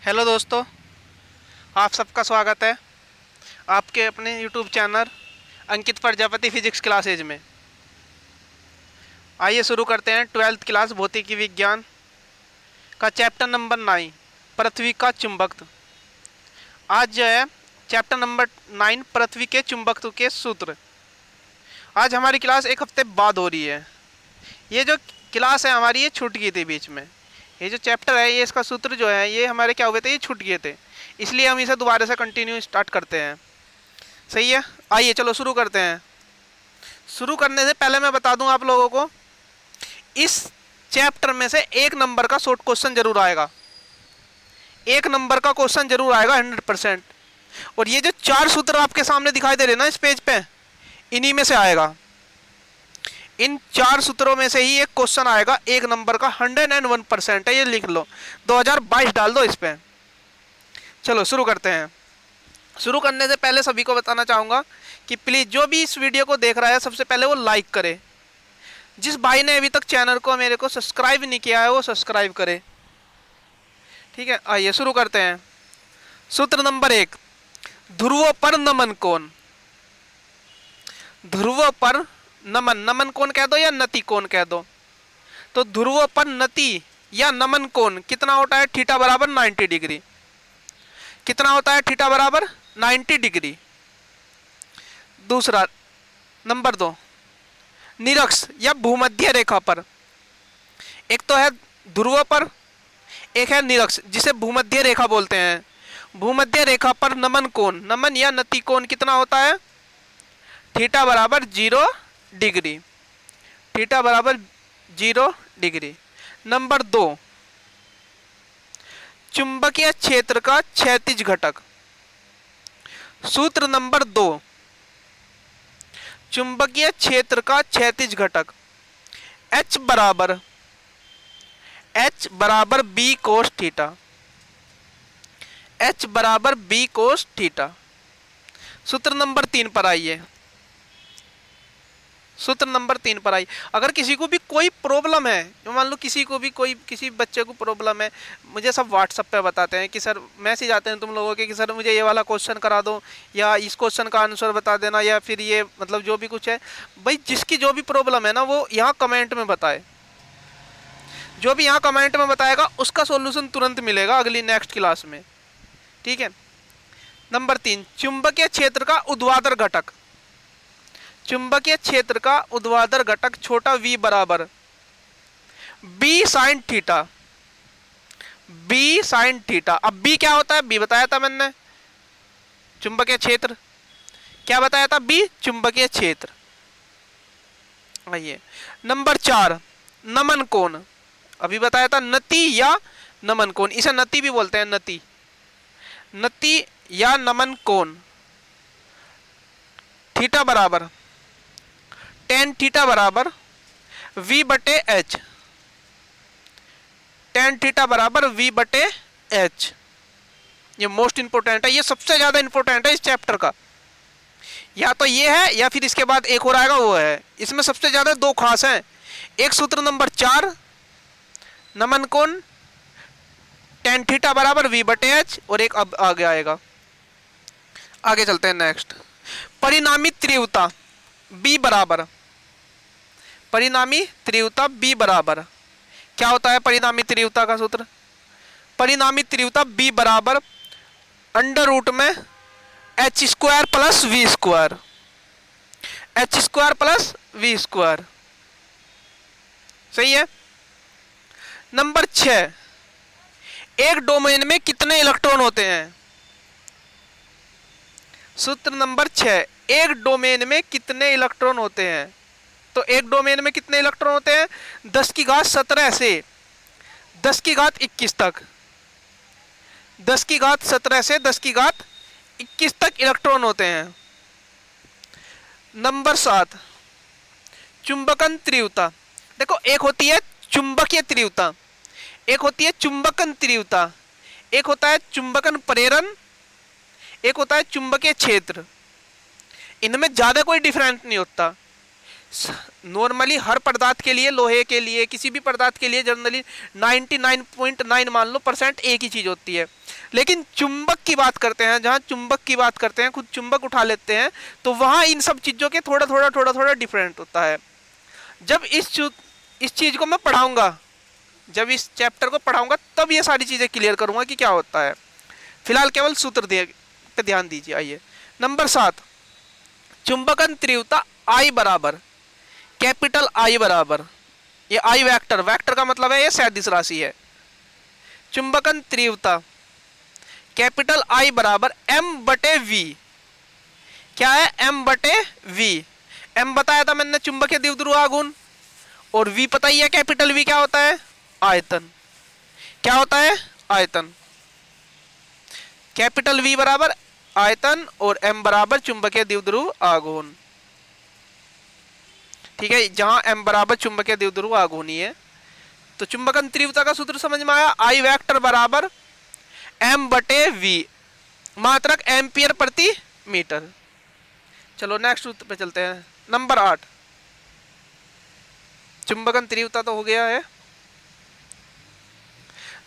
Hello दोस्तों, आप सबका स्वागत है आपके अपने यूट्यूब चैनल अंकित प्रजापति फिजिक्स क्लासेज में। आइए शुरू करते हैं 12th क्लास भौतिकी विज्ञान का चैप्टर नंबर 9 पृथ्वी का चुंबकत्व। आज जो है चैप्टर नंबर 9 पृथ्वी के चुंबकत्व के सूत्र। आज हमारी क्लास एक हफ्ते बाद हो रही है। ये जो क्लास है हमारी ये छूट गई थी बीच में। ये जो चैप्टर है ये इसका सूत्र जो है ये हमारे क्या हुए थे, ये छूट गए थे, इसलिए हम इसे दोबारा से कंटिन्यू स्टार्ट करते हैं। सही है, आइए चलो शुरू करते हैं। शुरू करने से पहले मैं बता दूं आप लोगों को, इस चैप्टर में से एक नंबर का शॉर्ट क्वेश्चन जरूर आएगा। एक नंबर का क्वेश्चन जरूर आएगा 100%। और ये जो 4 सूत्र आपके सामने दिखाई दे रहे ना इस पेज पे, इन्हीं में से आएगा। इन 4 सूत्रों में से ही एक क्वेश्चन आएगा एक नंबर का, 101% है, ये लिख लो। 2022 डाल दो इस पे। चलो शुरू करते हैं। शुरू करने से पहले सभी को बताना चाहूँगा कि प्लीज़ जो भी इस वीडियो को देख रहा है सबसे पहले वो लाइक करे। जिस भाई ने अभी तक चैनल को मेरे को सब्सक्राइब नहीं किया है वो सब्सक्राइब करे। ठीक है, आइए शुरू करते हैं। सूत्र नंबर 1, ध्रुवों पर नमन कोण। ध्रुवों पर नमन, नमन कोण कह दो या नति कोण कह दो। तो ध्रुवों पर नति या नमन कोण कितना होता है? थीटा बराबर 90 डिग्री। कितना होता है? थीटा बराबर 90 डिग्री। दूसरा नंबर 2, निरक्ष या भूमध्य रेखा पर। एक तो है ध्रुवों पर, एक है निरक्ष जिसे भूमध्य रेखा बोलते हैं। भूमध्य रेखा पर नमन कोण, नमन या नति कोण कितना होता है? थीटा बराबर 0 डिग्री। थीटा बराबर 0 डिग्री। नंबर 2, चुंबकीय क्षेत्र का क्षैतिज घटक। सूत्र नंबर 2, चुंबकीय क्षेत्र का क्षैतिज घटक H बराबर बी कोस थीटा। H बराबर बी कोस थीटा। सूत्र नंबर 3 पर आइए। सूत्र नंबर 3 पर आई। अगर किसी को भी कोई प्रॉब्लम है, मान लो किसी को भी किसी बच्चे को प्रॉब्लम है, मुझे सब व्हाट्सएप पे बताते हैं कि सर मैसेज आते हैं तुम लोगों के कि सर मुझे ये वाला क्वेश्चन करा दो या इस क्वेश्चन का आंसर बता देना या फिर ये मतलब जो भी कुछ है। भाई जिसकी जो भी प्रॉब्लम है ना वो यहाँ कमेंट में बताए। जो भी यहाँ कमेंट में बताएगा उसका सोल्यूशन तुरंत मिलेगा अगली नेक्स्ट क्लास में। ठीक है। नंबर 3, चुंबकीय क्षेत्र का ऊर्ध्वाधर घटक। चुंबकीय क्षेत्र का ऊर्ध्वाधर घटक छोटा v बराबर b sine theta. b sine theta. अब b क्या होता है? b बताया था मैंने, चुंबकीय क्षेत्र। क्या बताया था? b चुंबकीय क्षेत्र। आइए नंबर 4, नमन कोण। अभी बताया था नति या नमन कोण, इसे नति भी बोलते हैं, नति। नति या नमन कोण थीटा बराबर टेन थीटा बराबर v बटे एच। टेन थीटा बराबर v बटे एच। ये मोस्ट इंपोर्टेंट है, ये सबसे ज्यादा इंपोर्टेंट है इस चैप्टर का। या तो ये है या फिर इसके बाद एक और आएगा वो है। इसमें सबसे ज्यादा 2 खास हैं। एक सूत्र नंबर 4, नमन कोण टेन थीटा बराबर v बटे एच, और एक अब आगे आएगा। आगे चलते हैं नेक्स्ट। परिणामी तीव्रता b बराबर, परिणामी तीव्रता b बराबर क्या होता है? परिणामी तीव्रता का सूत्र, परिणामी तीव्रता b बराबर अंडर रूट में h square plus v square. h square plus v square. सही है। नंबर 6, एक डोमेन में कितने इलेक्ट्रॉन होते हैं? सूत्र नंबर 6, एक डोमेन में कितने इलेक्ट्रॉन होते हैं? तो एक डोमेन में कितने इलेक्ट्रॉन होते हैं? 10 की घात 17 से 10 की घात 21 तक। 10 की घात 17 से 10 की घात 21 तक इलेक्ट्रॉन होते हैं। नंबर 7, चुंबकन तीव्रता। देखो एक होती है चुंबकीय तीव्रता, एक होती है चुंबकन तीव्रता, एक होता है चुंबकन प्रेरण, एक होता है चुंबकीय क्षेत्र। इनमें ज्यादा कोई डिफरेंस नहीं होता। नॉर्मली हर पदार्थ के लिए, लोहे के लिए, किसी भी पदार्थ के लिए जनरली 99.9 मान लो % एक ही चीज होती है। लेकिन चुंबक की बात करते हैं, जहाँ चुंबक की बात करते हैं, खुद चुंबक उठा लेते हैं, तो वहाँ इन सब चीज़ों के थोड़ा थोड़ा डिफरेंट होता है। जब इस चीज़ को मैं पढ़ाऊंगा, जब इस चैप्टर को पढ़ाऊंगा तब ये सारी चीज़ें क्लियर करूंगा कि क्या होता है। फिलहाल केवल सूत्र पे ध्यान दीजिए। आइए नंबर 7, चुंबकन तीव्रता I बराबर कैपिटल I बराबर, ये I वेक्टर, वेक्टर का मतलब है ये सदिश राशि है। चुंबकन तीव्रता कैपिटल I बराबर m/v, क्या है m/v, m बताया था मैंने चुंबकीय द्विध्रुव आघूर्ण, और v पता ही है कैपिटल V क्या होता है, आयतन। क्या होता है, आयतन। कैपिटल V बराबर आयतन और m बराबर चुंबकीय द्विध्रुव आघूर्ण। ठीक है, जहां m बराबर चुंबकीय द्विध्रुव आघूर्ण है। तो चुंबकन तीव्रता का सूत्र समझ में आया, I वेक्टर बराबर m/v, मात्रक एम्पियर प्रति मीटर। चलो नेक्स्ट सूत्र पे चलते हैं। नंबर 8, चुंबकन तीव्रता तो हो गया है।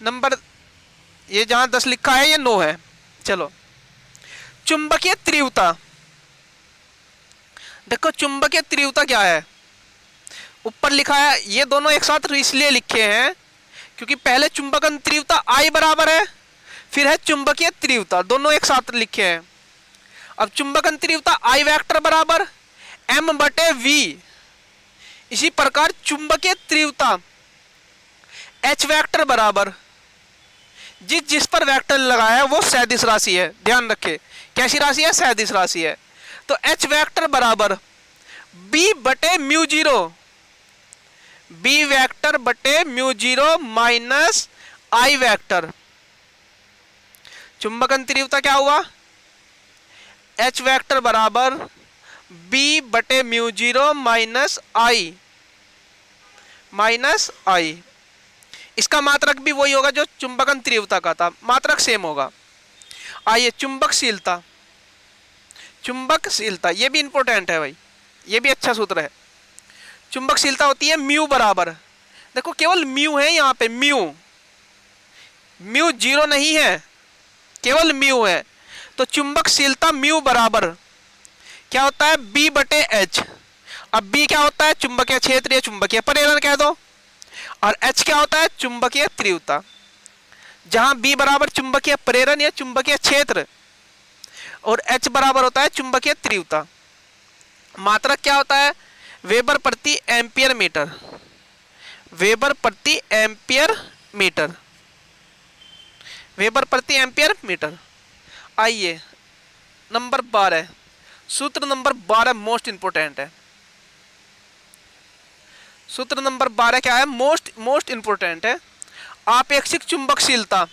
नंबर, ये जहां 10 लिखा है ये 9 है। चलो चुंबकीय तीव्रता, देखो चुंबकीय तीव्रता क्या है, ऊपर लिखा है, ये दोनों एक साथ इसलिए लिखे हैं क्योंकि पहले चुंबकन तीव्रता I बराबर है, फिर है चुंबकीय तीव्रता, दोनों एक साथ लिखे हैं। अब चुंबकन तीव्रता I वेक्टर बराबर m/v, इसी प्रकार चुंबकीय तीव्रता H वेक्टर बराबर, जिस पर वेक्टर लगाया है वो सदिश राशि है, ध्यान रखें कैसी राशि है, सदिश राशि है। तो H वेक्टर बराबर b/μ0, b वेक्टर बटे μ0 माइनस I वेक्टर। चुंबकन तीव्रता क्या हुआ, H वेक्टर बराबर b/μ0 माइनस I। इसका मात्रक भी वही होगा जो चुंबकन तीव्रता का था, मात्रक सेम होगा। आइए चुंबकशीलता, चुंबकशीलता ये भी इंपॉर्टेंट है भाई, ये भी अच्छा सूत्र है। चुंबकशीलता होती है म्यू बराबर, देखो केवल म्यू है यहाँ पे, म्यू 0 नहीं है, केवल म्यू है। तो चुंबकशीलता म्यू बराबर क्या होता है, b/h। अब b क्या होता है, चुंबकीय क्षेत्र या चुंबकीय प्रेरण कह दो, और h क्या होता है, चुंबकीय तीव्रता। जहां b बराबर चुंबकीय प्रेरण या चुंबकीय क्षेत्र और h बराबर होता है चुंबकीय तीव्रता। मात्रक क्या होता है, वेबर प्रति एम्पियर मीटर, वेबर प्रति एम्पियर मीटर, वेबर प्रति एम्पियर मीटर। आइए नंबर 12, सूत्र नंबर 12 मोस्ट इंपोर्टेंट है। सूत्र नंबर 12 क्या है, मोस्ट इंपोर्टेंट है। आपेक्षिक चुंबकशीलता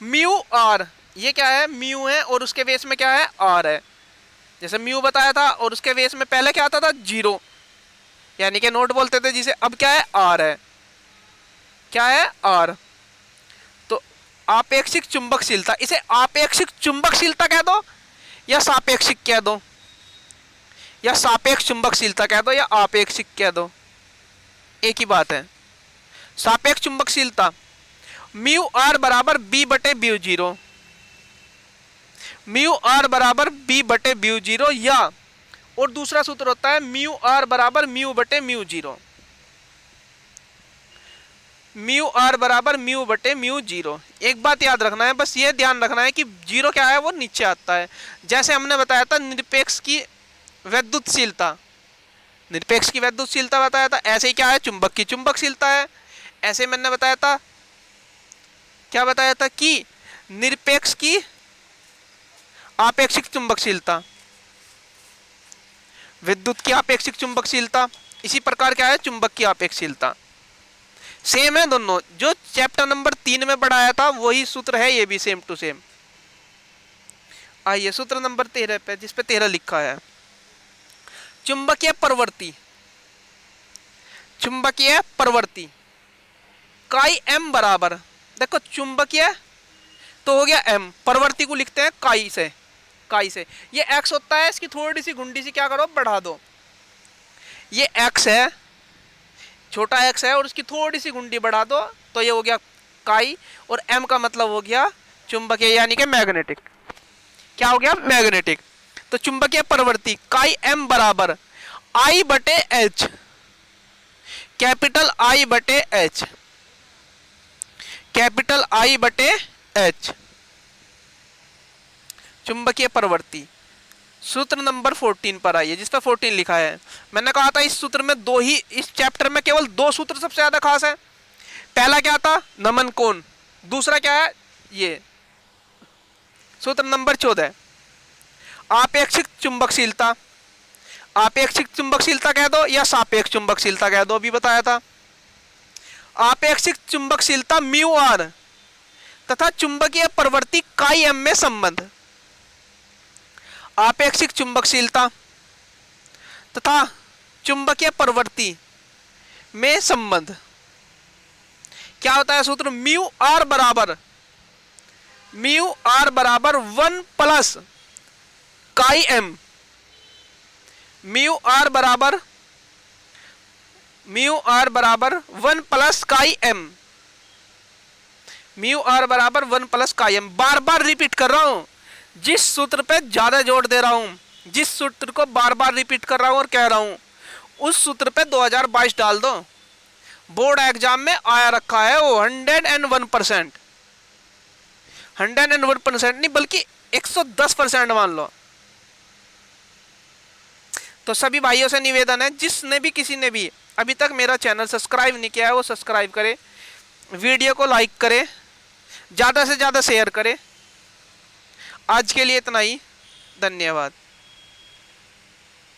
म्यू आर, ये क्या है, म्यू है और उसके बेस में क्या है, आर है। जैसे म्यू बताया था और उसके बेस में पहले क्या आता था, 0, यानी कि नोट बोलते थे जिसे, अब क्या है, आर है। क्या है, आर। तो आपेक्षिक चुंबकशीलता, इसे आपेक्षिक चुंबकशीलता कह दो या सापेक्षिक कह दो, या सापेक्ष चुंबकशीलता कह दो या आपेक्षिक कह दो, एक ही बात है। सापेक्ष चुंबकशीलता म्यू आर बराबर b/μ0, म्यू आर बराबर b/μ0, या और दूसरा सूत्र होता है म्यू आर बराबर μ/μ0, म्यू आर बराबर μ/μ0। एक बात याद रखना है, बस ये ध्यान रखना है कि 0 क्या है, वो नीचे आता है। जैसे हमने बताया था निरपेक्ष की वैद्युतशीलता, निरपेक्ष की वैद्युतशीलता बताया था, ऐसे ही क्या है, चुंबक की चुंबकशीलता है। ऐसे मैंने बताया था, क्या बताया था कि निरपेक्ष की आपेक्षिक चुंबकशीलता, विद्युत की आपेक्षिक चुंबकशीलता, इसी प्रकार क्या है, चुंबक की आपेक्षीलता। सेम है दोनों, जो चैप्टर नंबर 3 में पढ़ाया था वही सूत्र है, ये भी सेम टू सेम। आइए सूत्र नंबर 13 पे, जिस पे 13 लिखा है, चुंबकीय प्रवृत्ति, चुंबकीय प्रवृत्ति काई m बराबर, देखो चुंबकीय तो हो गया m, प्रवृत्ति को लिखते हैं काई से, काई से। ये x होता है, इसकी थोड़ी सी गुंडी से क्या करो, बढ़ा दो। ये x है, छोटा x है और उसकी थोड़ी सी गुंडी बढ़ा दो, तो ये हो गया काई, और m का मतलब हो गया चुंबकीय यानी कि मैग्नेटिक। क्या हो गया? मैग्नेटिक। तो चुंबकीय प्रवृत्ति काई एम बराबर आई बटे एच, कैपिटल आई बटे एच, कैपिटल आई बटे एच। चुंबकीय प्रवृत्ति सूत्र नंबर 14 पर आइए, जिस पर 14 लिखा है। मैंने कहा था इस सूत्र में दो ही, इस चैप्टर में केवल दो सूत्र सबसे ज्यादा खास है। पहला क्या था? नमन कोण। दूसरा क्या है? ये सूत्र नंबर 14, आपेक्षिक चुंबकशीलता। आपेक्षिक चुंबकशीलता कह दो या सापेक्ष चुंबकशीलता कह दो, अभी बताया था। आपेक्षिक चुंबकशीलता म्यू आर तथा चुंबकीय प्रवृत्ति काई एम में संबंध। आपेक्षिक चुंबकशीलता तथा चुंबकीय प्रवृत्ति में संबंध क्या होता है? सूत्र म्यू आर बराबर 1 plus chi M. Mu R बराबर 1 plus chi M. Mu R बराबर 1 प्लस काई एम। बार बार रिपीट कर रहा हूं, जिस सूत्र पे ज्यादा जोर दे रहा हूं, जिस सूत्र को बार बार रिपीट कर रहा हूं और कह रहा हूं, उस सूत्र पे 2022 डाल दो। बोर्ड एग्जाम में आया रखा है वो 101%। 101% नहीं बल्कि 110% मान लो। तो सभी भाइयों से निवेदन है, जिसने भी किसी ने भी अभी तक मेरा चैनल सब्सक्राइब नहीं किया है वो सब्सक्राइब करे, वीडियो को लाइक करे, ज़्यादा से ज़्यादा शेयर करे। आज के लिए इतना ही, धन्यवाद।